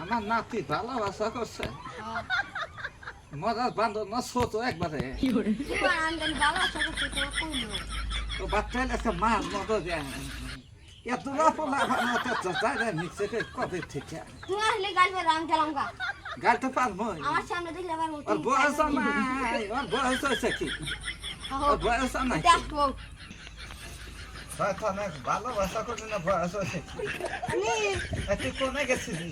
আমার নাতি ভালোবাসা করছে মজার বান্ধব না ছোট একবারে তো বাচ্চা একটা মাছ মতো দেয় এত পোলা বানাতে চাই নিচ্ছে কবে থেকে গাড়িতে পারবো ওর বয়স নাই ওর বয়স হয়েছে কি ওর বয়স নাই ভালোবাসা করবি না বয়স হয়েছে তুই কোনে গেছিলি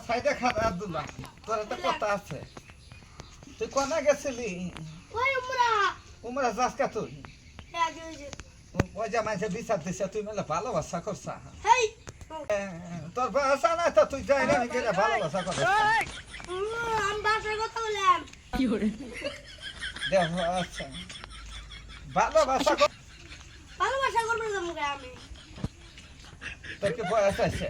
সাইডে খারাপ আব্দুল্লাহ তোর একটা কথা আছে তুই কোনে গেছিলি উমরা যাস কা তুই ওই যে মানুষের বিচার দিছে তুই মেলে ভালোবাসা করছা তোর বয়স নাই তো তুই যাই না ভালোবাসা কর দেখ আচ্ছা ভালোবাসা করবো আমি তোর কি বয়স আছে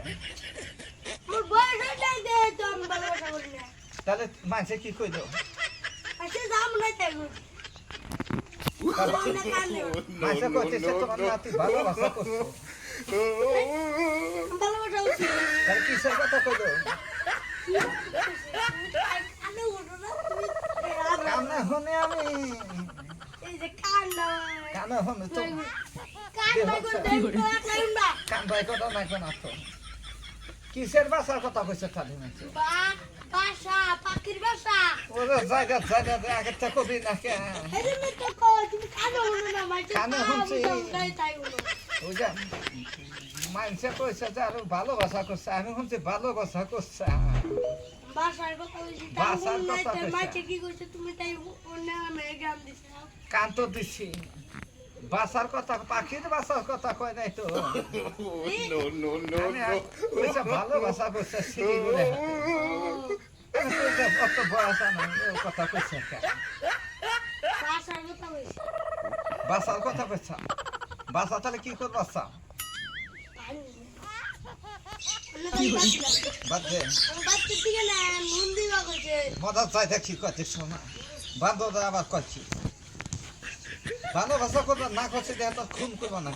তাহলে মানুষে কি কইল মানুষে করতেছে তোমার নাতি ভালোবাসা করছো তাহলে কিসের কথা কইল কামনা শুনে আমি কানে শুনে তো কান ভাই কথা নাই কোন তো কিসের ভাষার কথা কইছে খালি মানুষ বাসা পাখির বাসা ওরে জায়গা জায়গা আগে তো কবি না কে কানে শুনছি ওই যে মানুষে কইছে যে আরো ভালোবাসা করছে আমি শুনছি ভালোবাসা করছে বাসার কথা বলছি বাসার কথা মাইছে কি কইছে তুমি তাই অন্য নামে গান দিছ কান্ত দিছি বাসার কথা পাখির বাসার কথা কয় নাই তো কইছে ভালোবাসা করছে সিঁড়ি বলে অত বয়স নাই কথা কইছে বাসার কথা কইছে বাসা তাহলে কি করবো বাসা মজা চাই দেখি কয়েক সময় বান্ধব আবার কয়েছি ভালোবাসা করবো না করছে যে তোর খুন করবো না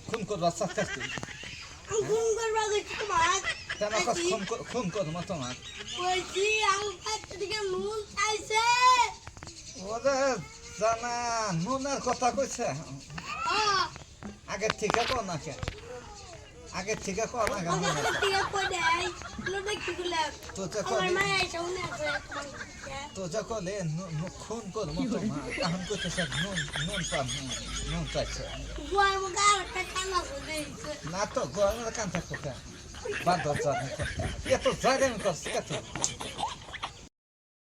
খুন করবো চেষ্টা খুন করবো তোমার ওদের জানা নুনের কথা কইছে আগের থেকে কর না কে আগের থেকে কর না তো কলে খুন করবো তোমার এখন করতেছে নুন পান নুন চাইছে না তো গরমের কান থাকতো বাদ এত জায়গা আমি করছি